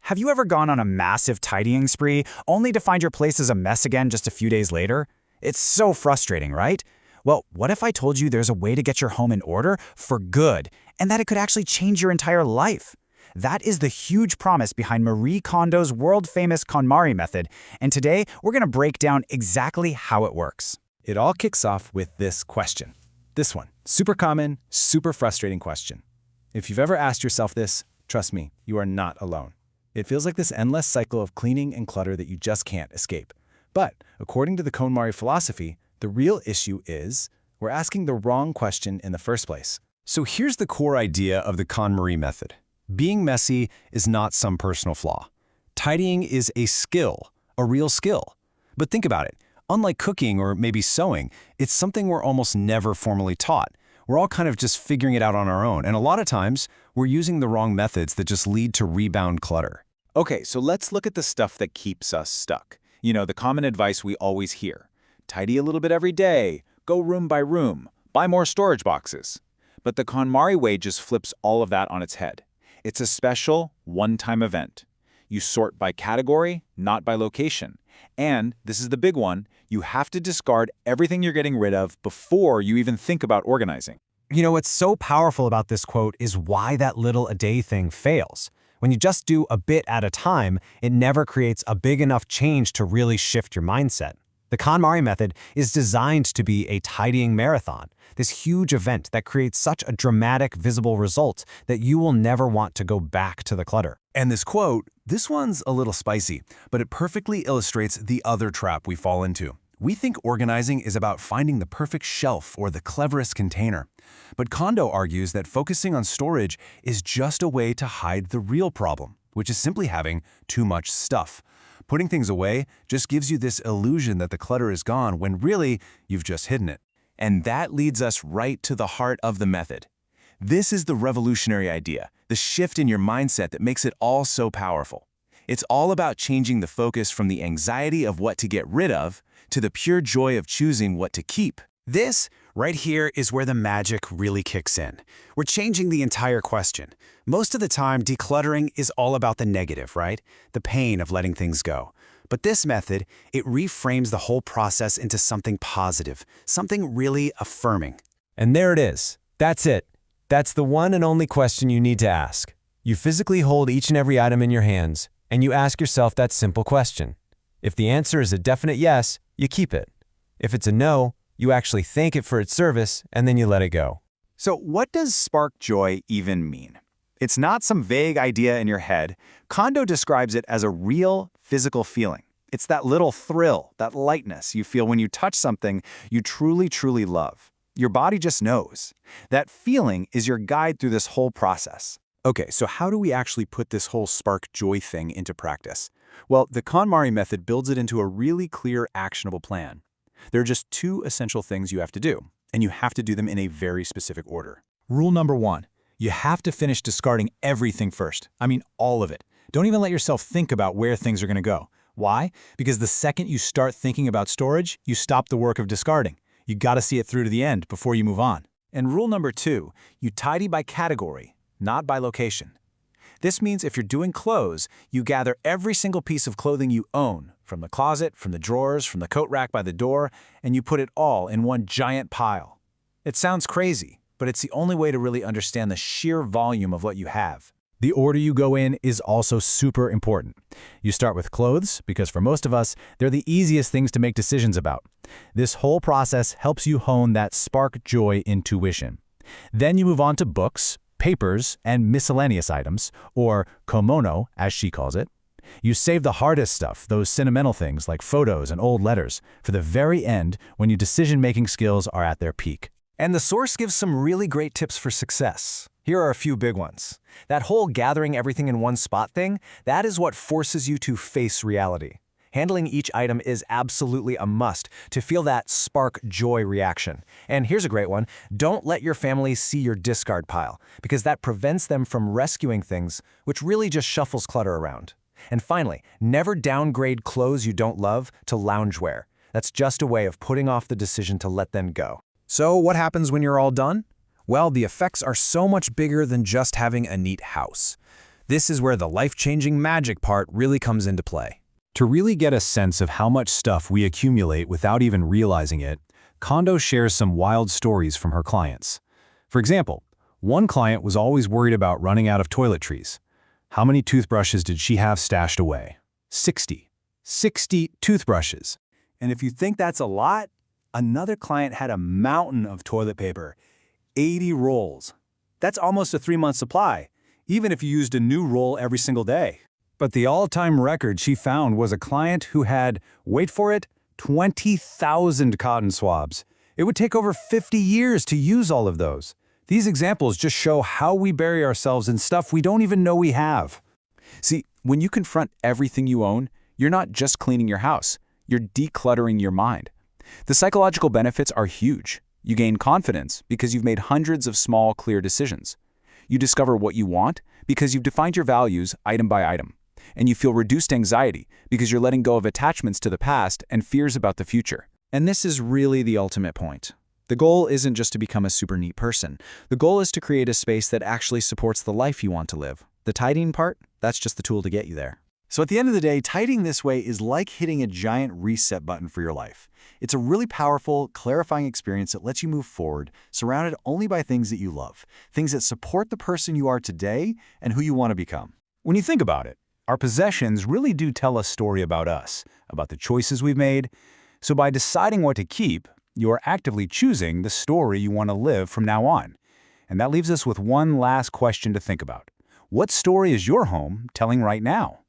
Have you ever gone on a massive tidying spree only to find your place is a mess again just a few days later? It's so frustrating, right? Well, what if I told you there's a way to get your home in order for good, and that it could actually change your entire life? That is the huge promise behind Marie Kondo's world-famous KonMari method, and today we're going to break down exactly how it works. It all kicks off with this question. This one, super common, super frustrating question. If you've ever asked yourself this, trust me, you are not alone. It feels like this endless cycle of cleaning and clutter that you just can't escape. But according to the KonMari philosophy, the real issue is we're asking the wrong question in the first place. So here's the core idea of the KonMari method. Being messy is not some personal flaw. Tidying is a skill, a real skill. But think about it. Unlike cooking or maybe sewing, it's something we're almost never formally taught. We're all kind of just figuring it out on our own, and a lot of times, we're using the wrong methods that just lead to rebound clutter. Okay, so let's look at the stuff that keeps us stuck. You know, the common advice we always hear. Tidy a little bit every day, go room by room, buy more storage boxes. But the KonMari way just flips all of that on its head. It's a special, one-time event. You sort by category, not by location. And, this is the big one, you have to discard everything you're getting rid of before you even think about organizing. You know, what's so powerful about this quote is why that little a day thing fails. When you just do a bit at a time, it never creates a big enough change to really shift your mindset. The KonMari method is designed to be a tidying marathon, this huge event that creates such a dramatic, visible result that you will never want to go back to the clutter. And this quote, this one's a little spicy, but it perfectly illustrates the other trap we fall into. We think organizing is about finding the perfect shelf or the cleverest container. But Kondo argues that focusing on storage is just a way to hide the real problem, which is simply having too much stuff. Putting things away just gives you this illusion that the clutter is gone when really you've just hidden it. And that leads us right to the heart of the method. This is the revolutionary idea, the shift in your mindset that makes it all so powerful. It's all about changing the focus from the anxiety of what to get rid of to the pure joy of choosing what to keep. This, right here, is where the magic really kicks in. We're changing the entire question. Most of the time, decluttering is all about the negative, right? The pain of letting things go. But this method, it reframes the whole process into something positive, something really affirming. And there it is. That's it. That's the one and only question you need to ask. You physically hold each and every item in your hands, and you ask yourself that simple question. If the answer is a definite yes, you keep it. If it's a no, you actually thank it for its service, and then you let it go. So what does spark joy even mean? It's not some vague idea in your head. Kondo describes it as a real physical feeling. It's that little thrill, that lightness you feel when you touch something you truly, truly love. Your body just knows. That feeling is your guide through this whole process. Okay, so how do we actually put this whole spark joy thing into practice? Well, the KonMari method builds it into a really clear, actionable plan. There are just two essential things you have to do, and you have to do them in a very specific order. Rule number 1, you have to finish discarding everything first. I mean, all of it. Don't even let yourself think about where things are going to go. Why? Because the second you start thinking about storage, you stop the work of discarding. You got to see it through to the end before you move on. And rule number 2, you tidy by category, not by location. This means if you're doing clothes, you gather every single piece of clothing you own, from the closet, from the drawers, from the coat rack by the door, and you put it all in one giant pile. It sounds crazy, but it's the only way to really understand the sheer volume of what you have. The order you go in is also super important. You start with clothes, because for most of us, they're the easiest things to make decisions about. This whole process helps you hone that spark joy intuition. Then you move on to books, papers, and miscellaneous items, or komono, as she calls it. You save the hardest stuff, those sentimental things like photos and old letters, for the very end when your decision-making skills are at their peak. And the source gives some really great tips for success. Here are a few big ones. That whole gathering everything in one spot thing, that is what forces you to face reality. Handling each item is absolutely a must to feel that spark joy reaction. And here's a great one. Don't let your family see your discard pile, because that prevents them from rescuing things, which really just shuffles clutter around. And finally, never downgrade clothes you don't love to loungewear. That's just a way of putting off the decision to let them go. So what happens when you're all done? Well, the effects are so much bigger than just having a neat house. This is where the life-changing magic part really comes into play. To really get a sense of how much stuff we accumulate without even realizing it, Kondo shares some wild stories from her clients. For example, one client was always worried about running out of toiletries. How many toothbrushes did she have stashed away? 60. 60 toothbrushes. And if you think that's a lot, another client had a mountain of toilet paper, 80 rolls. That's almost a 3-month supply, even if you used a new roll every single day. But the all-time record she found was a client who had, wait for it, 20,000 cotton swabs. It would take over 50 years to use all of those. These examples just show how we bury ourselves in stuff we don't even know we have. See, when you confront everything you own, you're not just cleaning your house, you're decluttering your mind. The psychological benefits are huge. You gain confidence because you've made hundreds of small, clear decisions. You discover what you want because you've defined your values item by item. And you feel reduced anxiety because you're letting go of attachments to the past and fears about the future. And this is really the ultimate point. The goal isn't just to become a super neat person. The goal is to create a space that actually supports the life you want to live. The tidying part, that's just the tool to get you there. So at the end of the day, tidying this way is like hitting a giant reset button for your life. It's a really powerful, clarifying experience that lets you move forward, surrounded only by things that you love, things that support the person you are today and who you want to become. When you think about it, our possessions really do tell a story about us, about the choices we've made. So by deciding what to keep, you are actively choosing the story you want to live from now on. And that leaves us with one last question to think about. What story is your home telling right now?